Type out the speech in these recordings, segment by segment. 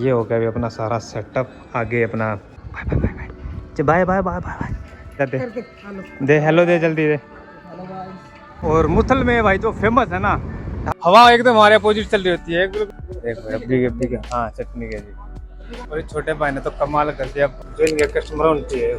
ये हो गया अभी अपना सारा सेटअप। आगे अपना bye bye bye bye bye दे हेलो दे जल्दी दे। और मुथल में भाई जो फेमस है ना, हवा एकदम हमारे अपोजिट चल रही होती है। देखो अभी के हाँ चटनी के जी। और छोटे भाई ने तो कमाल कर दिया, जो इनके कस्टमर होती है।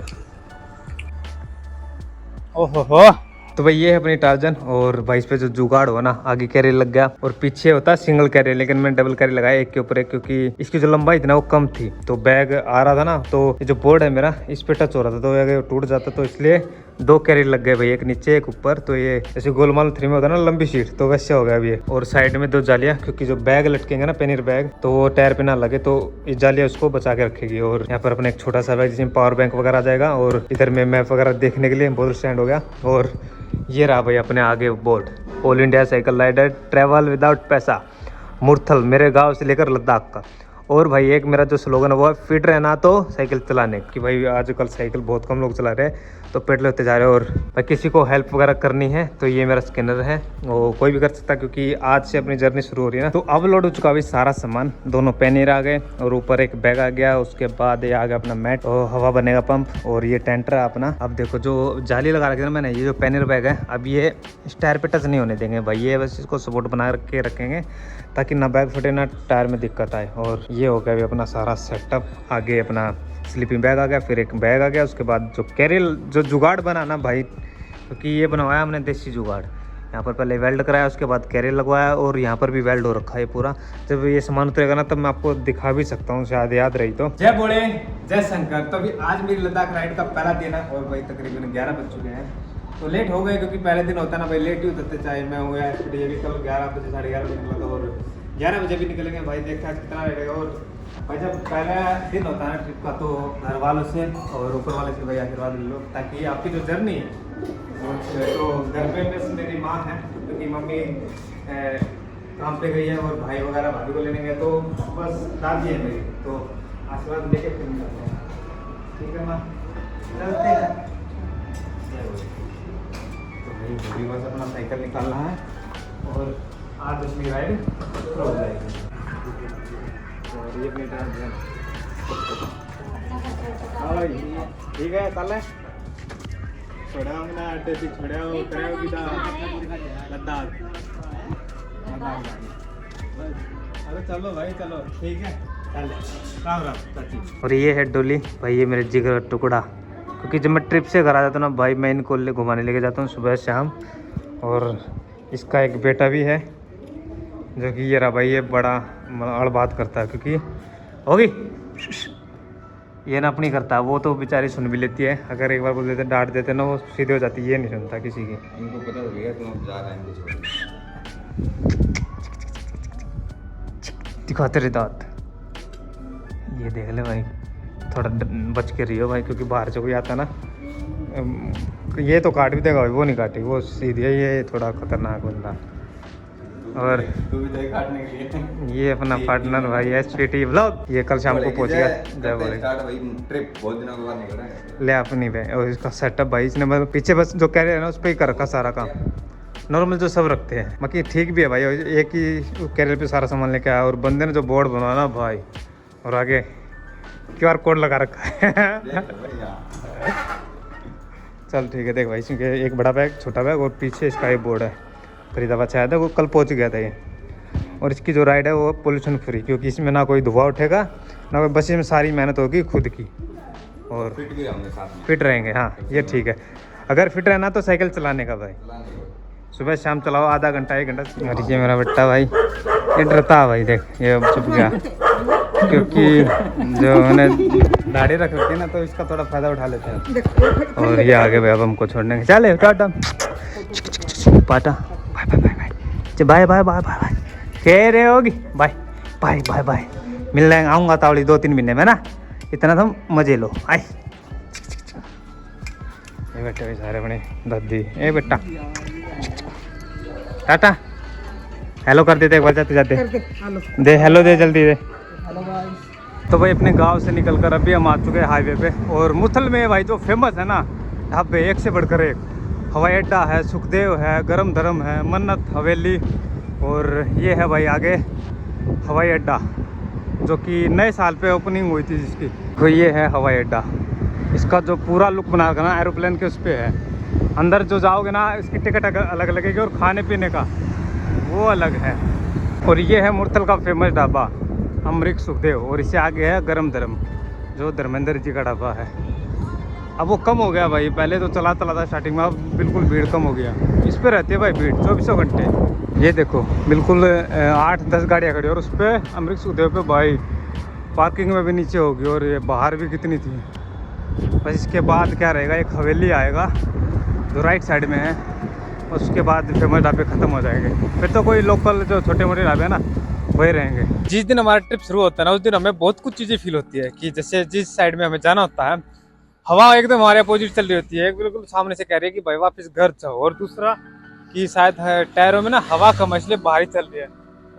ओहो हो। तो भाई ये है अपनी टार्जन। और भाई इस पे जो जुगाड़ हो ना, आगे कैरियर लग गया और पीछे होता सिंगल कैरियर, लेकिन मैंने डबल कैरियर लगाया एक के ऊपर एक, क्योंकि इसकी जो लंबाई थी ना वो कम थी। तो बैग आ रहा था ना, तो ये जो बोर्ड है मेरा इस पे टच हो रहा था, तो अगर टूट जाता तो इसलिए दो कैरियर लग गए भाई, एक नीचे एक ऊपर। तो ये जैसे गोलमाल 3 में होता है ना लंबी सीट, तो वैसे हो गया अभी। और साइड में 2 जालियां, क्योंकि जो बैग लटकेंगे ना पेनियर बैग, तो वो टायर पे ना लगे, तो ये जालियां उसको बचा के रखेगी। और यहाँ पर अपने एक छोटा सा बैग जिसमें पावर बैंक वगैरह आ जाएगा। और इधर में मैप वगैरह देखने के लिए बोतल स्टैंड हो गया। और ये रहा भाई अपने आगे board, all India cycle rider travel without पैसा, मुरथल मेरे गांव से लेकर लद्दाख का। और भाई एक मेरा जो स्लोगन है वो है फिट रहना तो साइकिल चलाने की। भाई आजकल साइकिल बहुत कम लोग चला रहे हैं, तो पेडल होते जा रहे हैं। और भाई किसी को हेल्प वगैरह करनी है तो ये मेरा स्कैनर है, वो कोई भी कर सकता है, क्योंकि आज से अपनी जर्नी शुरू हो रही है ना। तो अब लोड हो चुका भाई सारा सामान, दोनों पेनियर आ गए और ऊपर एक बैग आ गया। उसके बाद ये आ गया अपना मैट और हवा बनेगा पंप। और ये टेंटर है अपना। अब देखो जो जाली लगा रखी है ना मैंने, ये जो पेनियर बैग है अब ये टायर पे टच नहीं होने देंगे भाई, ये बस इसको सपोर्ट बना के रखेंगे ताकि ना बैग फटे ना टायर में दिक्कत आए। और ये हो गया अभी अपना सारा सेटअप। आगे अपना स्लीपिंग बैग आ गया, फिर एक बैग आ गया। उसके बाद जो कैरियर जो जुगाड़ बना ना भाई, क्योंकि ये बनवाया हमने देसी जुगाड़। यहाँ पर पहले वेल्ड कराया, उसके बाद कैरियर लगवाया और यहाँ पर भी वेल्ड हो रखा है पूरा। जब ये सामान उतरेगा ना तब मैं आपको दिखा भी सकता हूँ, शायद याद रही तो। जय बोले जय शंकर। तो अभी आज मेरी लद्दाख राइड का पहला दिन है और भाई तकरीबन 11 बज चुके हैं। तो लेट हो गए, क्योंकि पहले दिन होता है ना भाई, लेट ही उतरते। चाहे मैं हुआ ये भी कल 11 बजे 11:30 बजे निकला था और 11 बजे भी निकलेंगे भाई। देखते हैं कितना रहेगा। और भाई जब पहला दिन होता है ना ट्रिप का, तो घर वालों से और ऊपर वाले से भाई आशीर्वाद ले लो, ताकि आपकी जो जर्नी है तो घर पे बस मेरी माँ है, क्योंकि मम्मी काम पे गई है और भाई वगैरह भाभी को लेने गए, तो बस दादी है मेरी, तो आशीर्वाद लेके फिर निकलते हैं। ठीक है माँ, चलते हैं। तो भाई बस अपना साइकिल निकालना है और आज अपनी राइड शुरू हो जाएगी। और ये अपनी टाइम ठीक है कल है छोड़ा ना अड्डे से छोड़ा हो करे बिदा लद्दाख। अरे चलो भाई चलो ठीक है राम राम चाची। और ये है डोली भाई, ये मेरे जिगर का टुकड़ा, क्योंकि जब मैं ट्रिप से घर आ जाता हूँ ना भाई, मैं इनको घुमाने लेके जाता हूँ सुबह शाम। और इसका एक बेटा भी है जो कि ये रहा भाई, ये बड़ा अड़ बात करता है, क्योंकि होगी ये ना अपनी करता है, वो तो बेचारी सुन भी लेती है। अगर एक बार बोल देते डांट देते ना वो सीधे हो जाती है, ये नहीं सुनता किसी की। इनको पता हो गया तुम जा रहे हैं, दिखाते रहे दांत। ये देख ले भाई, थोड़ा बच के रहियो भाई, क्योंकि बाहर से कोई आता ना ये तो काट भी देगा भाई, वो नहीं काटेगी, वो सीधी है। ये थोड़ा खतरनाक बंदा। और काटने के लिए ये अपना पार्टनर भाई SPT व्लॉग, ये कल शाम को पहुंच गया। जय बोले ट्रिप बहुत दिनों के बाद निकल रहा है ले अपनी पे। और इसका सेटअप भाई इसने मतलब पीछे बस जो कह रहे हैं ना उस पर ही कर रखा सारा काम, नॉर्मल जो सब रखते हैं। बाकी ठीक भी है भाई, एक ही कैरियर पे सारा सामान लेके आया। और बंदे ने जो बोर्ड बनवाना भाई, और आगे QR कोड लगा रखा है। चल ठीक है, देख भाई इसमें एक बड़ा बैग छोटा बैग और पीछे इसका एक बोर्ड है। फरीदाबाद से आया था, वो कल पहुंच गया था ये। और इसकी जो राइड है वो पोल्यूशन फ्री, क्योंकि इसमें ना कोई धुआं उठेगा ना कोई, बस इसमें सारी मेहनत होगी खुद की। और फिट भी रहेंगे साथ में, फिट रहेंगे। हाँ ये ठीक है, अगर फिट रहना तो साइकिल चलाने का भाई, सुबह शाम चलाओ आधा घंटा 1 घंटा। और ये मेरा बेटा भाई ये डरता है भाई, देख ये चुप गया, क्योंकि जो मैंने दाढ़ी रख रखी है ना तो इसका थोड़ा फ़ायदा उठा लेते हैं। और ये आगे भाई अब हमको छोड़ने के चले टाटा पाटा bye bye bye bye bye कह रहे होगी बाय बाय बाय बाय। मिल जाएंगे, आऊँगा तावड़ी 2-3 महीने में ना, इतना तुम मजे लो। आई ये बेटे भी सारे बने दादी। ए बेटा टाटा हेलो कर देते एक बार जाते जाते दे हेलो दे जल्दी दे। तो भाई अपने गांव से निकलकर अभी हम आ चुके हैं हाईवे पे। और मुथल में भाई जो फेमस है ना ढाबे, एक से बढ़कर एक। हवाई अड्डा है, सुखदेव है, गरम धर्म है, मन्नत हवेली, और ये है भाई आगे हवाई अड्डा। जो कि नए साल पे ओपनिंग हुई थी जिसकी। तो ये है हवाई अड्डा। इसका जो पूरा लुक बना रखा ना एरोप्लेन के उस पे है। अंदर जो जाओगे ना इसकी टिकट अलग लगेगी और खाने पीने का वो अलग है। और ये है मुरथल का फेमस ढाबा अमृत सुखदेव, और इससे आगे है गरम धर्म जो धर्मेंद्र जी का ढाबा है। अब वो कम हो गया भाई, पहले तो चला था स्टार्टिंग में, अब बिल्कुल भीड़ कम हो गया। इस पे रहती है भाई भीड़ 24 घंटे। ये देखो बिल्कुल 8-10 गाड़ियाँ खड़ी और उस पर अमृत सुखदेव पे भाई पार्किंग में भी नीचे होगी और ये बाहर भी कितनी थी। बस इसके बाद क्या रहेगा, एक हवेली आएगा जो राइट साइड में है, और उसके बाद फेमस ढाबे ख़त्म हो जाएंगे। फिर तो कोई लोकल जो छोटे मोटे ढाबे हैं ना वही रहेंगे। जिस दिन हमारा ट्रिप शुरू होता है ना उस दिन हमें बहुत कुछ चीज़ें फील होती है कि जैसे जिस साइड में हमें जाना होता है हवा एकदम हमारे अपोजिट चल रही होती है, बिल्कुल सामने से कह रही है कि भाई वापस घर जाओ, और दूसरा कि शायद टायरों में ना हवा कम है इसलिए बाहर ही चल रही है,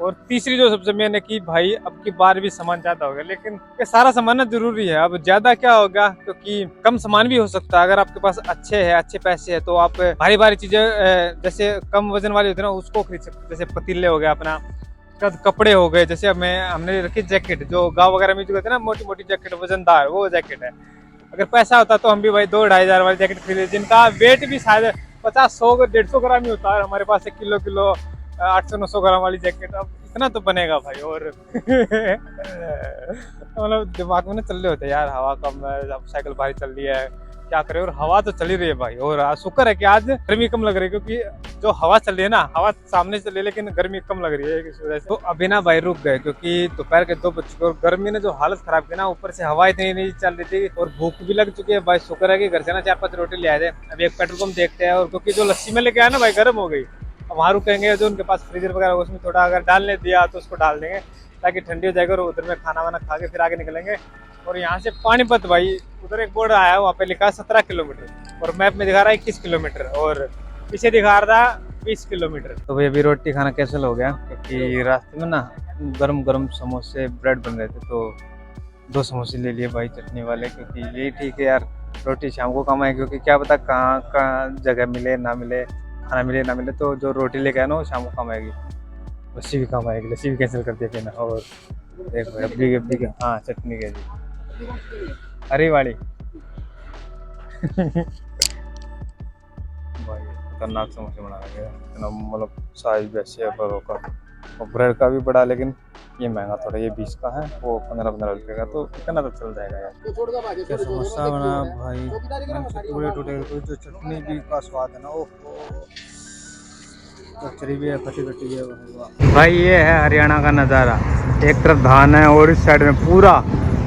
और तीसरी जो सबसे मेन है कि भाई अब की बार भी सामान ज़्यादा हो गया। लेकिन ये सारा सामान ना जरूरी है, अब ज़्यादा क्या होगा क्योंकि कम सामान भी हो सकता है। अगर आपके पास अच्छे पैसे है तो आप भारी भारी चीज़ें जैसे कम वजन वाली होती है ना उसको खरीद सकते, जैसे पतीले हो गए अपना, कपड़े हो गए, जैसे हमने रखी जैकेट जो गाँव वगैरह में जो कहते हैं ना मोटी मोटी जैकेट वजनदार, वो जैकेट है। अगर पैसा होता तो हम भी भाई 2-2.5 हज़ार वाली जैकेट खरीदे जिनका वेट भी शायद 50-100-150 ग्राम ही होता है। हमारे पास 1 किलो 800-900 ग्राम वाली जैकेट, अब इतना तो बनेगा भाई। और मतलब दिमाग में ना चल रहे होते यार हवा कम है, अब साइकिल भारी चल रही है क्या करे, और हवा तो चल ही रही है भाई। और शुक्र है कि आज गर्मी कम लग रही है क्योंकि जो हवा चल रही है ना हवा सामने चल रही है लेकिन गर्मी कम लग रही है इस वजह से। तो अभी ना भाई रुक गए क्योंकि दोपहर के 2 बज चुके और गर्मी ने जो हालत खराब की ना, ऊपर से हवा इतनी नहीं चल रही थी और भूख भी लग चुकी है भाई। शुक्र है कि घर से ना 4-5 रोटी ले आए थे। अभी एक पेट्रोल पंप देखते हैं, और क्योंकि जो लस्सी में लेके आया ना भाई गर्म हो गई, अब वहाँ रुकेंगे जो उनके पास फ्रीजर वगैरह उसमें थोड़ा अगर डालने दिया तो उसको डाल देंगे ताकि ठंडी हो जाएगी, और उधर में खाना वाना खा के फिर आगे निकलेंगे। और यहाँ से पानीपत भाई उधर एक बोर्ड आया वहाँ पे लिखा 17 किलोमीटर और मैप में दिखा रहा है 21 किलोमीटर और पीछे दिखा रहा 20 किलोमीटर। तो भाई अभी रोटी खाना कैंसिल हो गया क्योंकि रास्ते में ना गरम गरम समोसे ब्रेड बन रहे थे, तो 2 समोसे ले लिए भाई चटनी वाले, क्योंकि यही ठीक है यार रोटी शाम को कम है, क्योंकि क्या पता कहाँ जगह मिले ना मिले, खाना मिले ना मिले, तो जो रोटी लेके आए ना वो शाम को कम आएगी। लस्सी भी कम आएगी, लस्सी भी कैंसिल कर दिया पीना। और एक अब्बी हाँ चटनी के जी हरी वाली भाई खतरनाक समोसे बना रहे हैं, मतलब साइज भी अच्छे है बड़ों का, और ब्रेड का भी बड़ा, लेकिन ये महंगा थोड़ा, ये 20 का है वो 15-15 रुपये का, तो इतना तो चल जाएगा यार। क्या समोसा बना भाई, तो जो चटनी भी का स्वाद है ना वो कचरी भी है, फटी फटी है भाई। ये है हरियाणा का नज़ारा, एक तरफ धान है और इस साइड में पूरा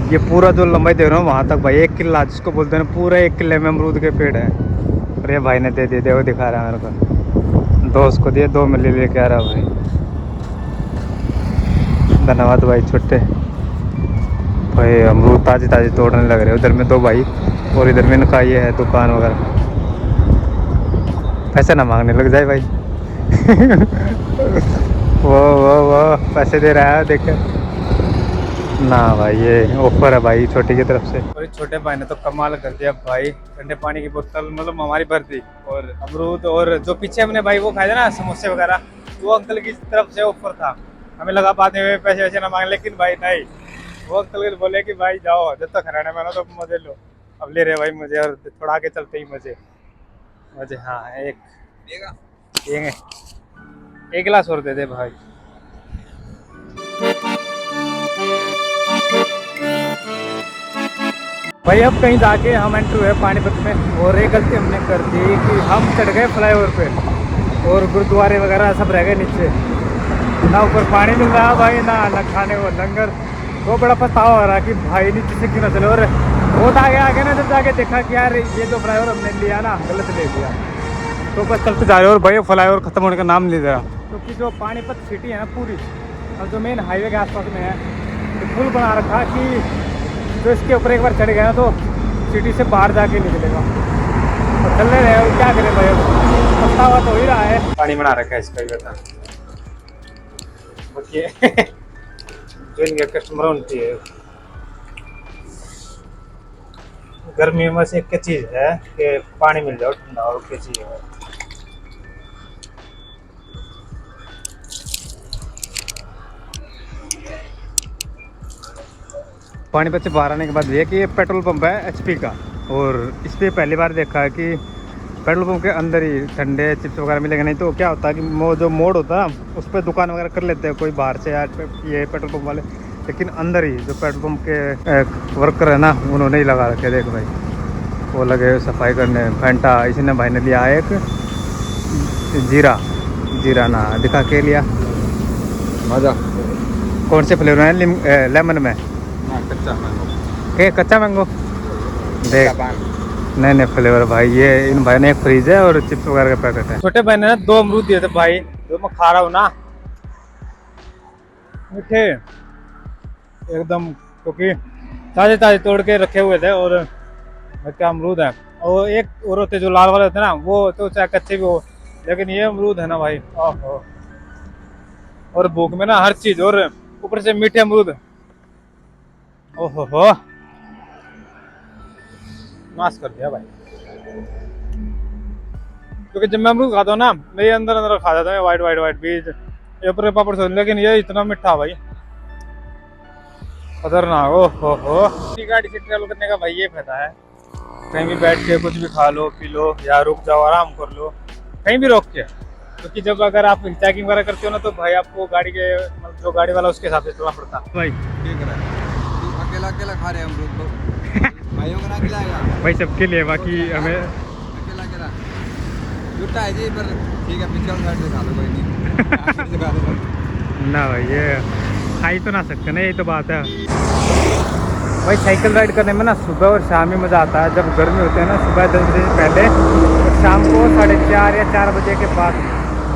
ये पूरा जो लंबाई दे रहा हूँ वहाँ तक भाई 1 किला जिसको बोलते हैं पूरा 1 किले में अमरूद के पेड़ है। और ये भाई ने दे दिए, वो दिखा रहा है मेरे को, 2 उसको दिए, 2 में लेके आ रहा भाई। धन्यवाद भाई छोटे भाई, अमरूद ताज़े ताज़े तोड़ने लग रहे हैं। उधर में 2 भाई और इधर में इनका ये है दुकान वगैरह। पैसे ना मांगने लग जाए भाई वो पैसे दे रहा है देखे ना भाई, ये ऑफर है भाई छोटी की तरफ से। और छोटे भाई ने तो कमाल कर दिया भाई, ठंडे पानी की बोतल मतलब हमारी भर दी और अमरूद, और जो पीछे हमने भाई वो खाया ना समोसे वगैरह, वो अंकल की तरफ से ऑफर था। हमें लगा बाद में पैसे वैसे ना मांगे, लेकिन भाई नहीं, वो अंकल बोले कि भाई जाओ जब तक हरियाणा में ना तो मजे लो। अब ले रहे भाई मुझे, और थोड़ा आगे चलते ही मजे। हाँ एक गिलास और दे दे भाई। भाई अब कहीं जाके हम एंट्री हुए पानीपत में, और एक गलती हमने कर दी कि हम चढ़ गए फ्लाईओवर पे और गुरुद्वारे वगैरह सब रह गए नीचे, ना ऊपर पानी मिल रहा भाई ना खाने को लंगर। तो बड़ा पछतावा हो रहा कि भाई नीचे से क्यों ना चले, और बहुत आगे ना जब जाके देखा कि यार ये जो फ्लाईओवर हमने लिया ना गलत ले लिया, तो बस चलते जा रहे और भाई फ्लाईओवर खत्म होने का नाम ले रहा, क्योंकि जो पानीपत सिटी है ना पूरी, और जो मेन हाईवे के आसपास में है तो पुल बना रखा कि जो इसके ऊपर एक बार चढ़ गया तो सिटी से बाहर जाके निकलेगा। तो चल रहे हैं, क्या करें भाई, पछतावा तो हो ही रहा है। पानी बना रखा है इसका ही बता जो इनके कस्टमर उनकी है। गर्मी में से एक चीज़ है कि पानी मिल जाओ ठंडा, और क्या चीज़ है। पानीपत से बाहर आने के बाद ये है कि ये पेट्रोल पंप है एचपी का, और इस पर पहली बार देखा है कि पेट्रोल पंप के अंदर ही ठंडे चिप्स वगैरह मिलेंगे। नहीं तो क्या होता है कि जो मोड़ होता है ना उस पर दुकान वगैरह कर लेते हैं कोई बाहर से या ये पेट्रोल पंप वाले, लेकिन अंदर ही जो पेट्रोल पंप के वर्कर है ना उन्होंने ही लगा रखे। देख भाई वो लगे सफाई करने। फैंटा इसने भाई ने लिया एक जीरा ना दिखा के लिया। मजा कौन से फ्लेवर है? लेमन में कच्चा मैंगो। के कच्चा मैंगो देख। नए नए फ्लेवर भाई। ये इन भाई ने एक फ्रीज है और चिप्स वगैरह का पैकेट है। छोटे भाई ने 2 अमरूद दिए थे भाई, जो मैं खा रहा हूँ ना, मीठे एकदम, क्योंकि ताजे ताजे तोड़ के रखे हुए थे। और क्या अमरूद है। और एक और होते जो लाल वाले होते हैं ना, वो तो चाहे कच्चे भी हो, लेकिन ये अमरूद है ना भाई, ओहो। और भूख में ना हर चीज, और ऊपर से मीठे अमरूद, ओहो हो, नाश कर दिया भाई। क्योंकि जब मैं अमरूद खाता हूँ ना, मैं अंदर अंदर खा जाता हूँ वाइट वाइट वाइट बीज, ये ऊपर पापड़ से, लेकिन ये इतना मीठा भाई, खतरनाक। ओहो हो। गाड़ी से ट्रेवल करने का भाई ये फायदा है, कहीं भी बैठ के कुछ भी खा लो पी लो, या रुक जाओ आराम कर लो कहीं भी रोक के। क्योंकि जब अगर आप चेकिंग वगैरह करते हो ना, तो भाई आपको गाड़ी के जो गाड़ी वाला उसके हिसाब से चलना पड़ता है भाई। ठीक है तू अकेला अकेला खा रहे हैं अमरूद तो भाइयों को ना खिलाएगा भाई सबके लिए, बाकी हमें अकेला अकेला जुटा है जी। पर ठीक है पिछले साइड से खा लो, कोई नहीं ना भाई, ये खा ही तो ना सकते ना, यही तो बात है भाई। साइकिल राइड करने में ना सुबह और शाम में मज़ा आता है। जब गर्मी होती है ना, सुबह 10 बजे से पहले, और शाम को 4:30 या 4 बजे के बाद,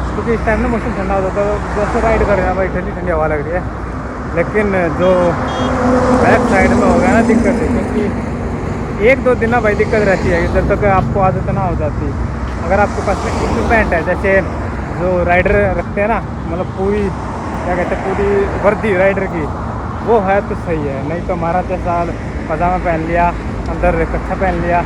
क्योंकि इस टाइम ना मौसम ठंडा होता है, तो दोस्तों राइड कर रहे हैं भाई, ठंडी ठंडी हवा लग रही है। लेकिन जो बैक साइड में होगा ना दिक्कत है, क्योंकि 1-2 दिन ना भाई दिक्कत रहती है, जब तक आपको आदत ना हो जाती। अगर आपके पास में इक्विपमेंट है, जैसे जो राइडर रखते हैं ना, मतलब पूरी क्या कहते हैं, पूरी वर्दी राइडर की, वो है तो सही है। नहीं तो हमारा 3 साल पजामा पहन लिया, अंदर कच्छा पहन लिया,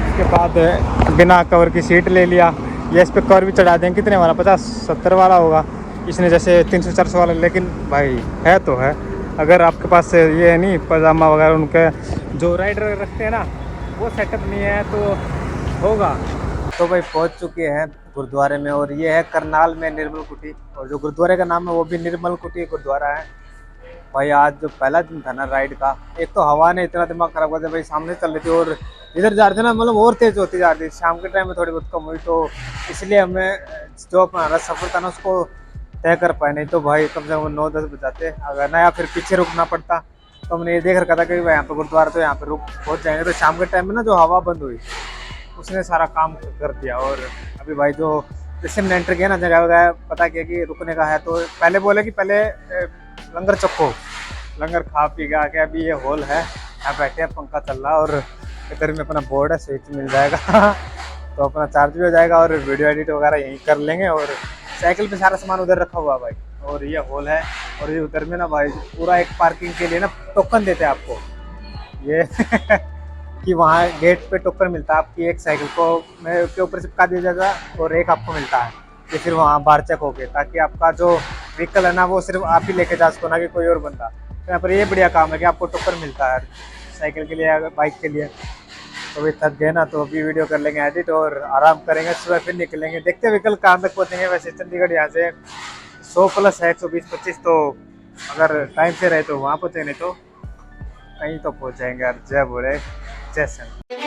उसके बाद बिना कवर की सीट ले लिया, या इस पर कवर भी चढ़ा देंगे। कितने वाला 50-70 वाला होगा, इसने जैसे 300-400 वाला। लेकिन भाई है तो है, अगर आपके पास ये नहीं पजामा वगैरह उनके जो राइडर रखते हैं ना, वो सेटअप नहीं है तो होगा। तो भाई पहुंच चुके हैं गुरुद्वारे में, और ये है करनाल में निर्मल कुटी, और जो गुरुद्वारे का नाम है वो भी निर्मल कुटी गुरुद्वारा है भाई। आज जो पहला दिन था ना राइड का, एक तो हवा ने इतना दिमाग खराब कर दिया भाई, सामने चल रही थी और इधर जा रहे थे ना, मतलब और तेज होती जा रही थी। शाम के टाइम में थोड़ी बहुत कम हुई, तो इसलिए हमें जो अपना सफर था ना उसको तय कर पाए। नहीं तो भाई कम से कम 9-10 बजाते अगर ना, या फिर पीछे रुकना पड़ता। तो हमने ये देख रखा था कि भाई यहाँ पे गुरुद्वारा, तो यहाँ पे रुक पहुँच जाएंगे। तो शाम के टाइम में ना जो हवा बंद हुई, उसने सारा काम कर दिया। और अभी भाई जो जैसे हमने एंटर किया ना, जगह वगैरह पता किया कि रुकने का है, तो पहले बोले कि पहले लंगर चक्को, लंगर खा पी के आके अभी ये हॉल है, यहाँ बैठे हैं, पंखा चल रहा है, और इधर में अपना बोर्ड है, स्विच मिल जाएगा तो अपना चार्ज भी हो जाएगा, और वीडियो एडिट वगैरह यहीं कर लेंगे। और साइकिल पे सारा सामान उधर रखा हुआ है भाई, और ये हॉल है। और ये उधर में ना भाई पूरा एक पार्किंग के लिए ना टोकन देते हैं आपको, ये कि वहाँ गेट पे टोकन मिलता है आपकी एक साइकिल को के ऊपर चिपका दिया जाएगा, और एक आपको मिलता है, ये फिर वहाँ बाहर चेक हो गए, ताकि आपका जो व्हीकल है ना वो सिर्फ आप ही लेके जा सको, ना कि कोई और बंदा। तो यहाँ पर ये बढ़िया काम है कि आपको टोकन मिलता है साइकिल के लिए, बाइक के लिए। तो अभी थक गए ना, तो अभी वीडियो कर लेंगे एडिट और आराम करेंगे, सुबह फिर निकलेंगे। देखते हैं व्हीकल कहाँ तक पहुँचेंगे। वैसे चंडीगढ़ यहाँ से 100+ है, 120-125, तो अगर टाइम से रहे तो वहाँ पहुँचे, नहीं तो कहीं तो पहुँच जाएंगे यार। जय बोले जय सिंह।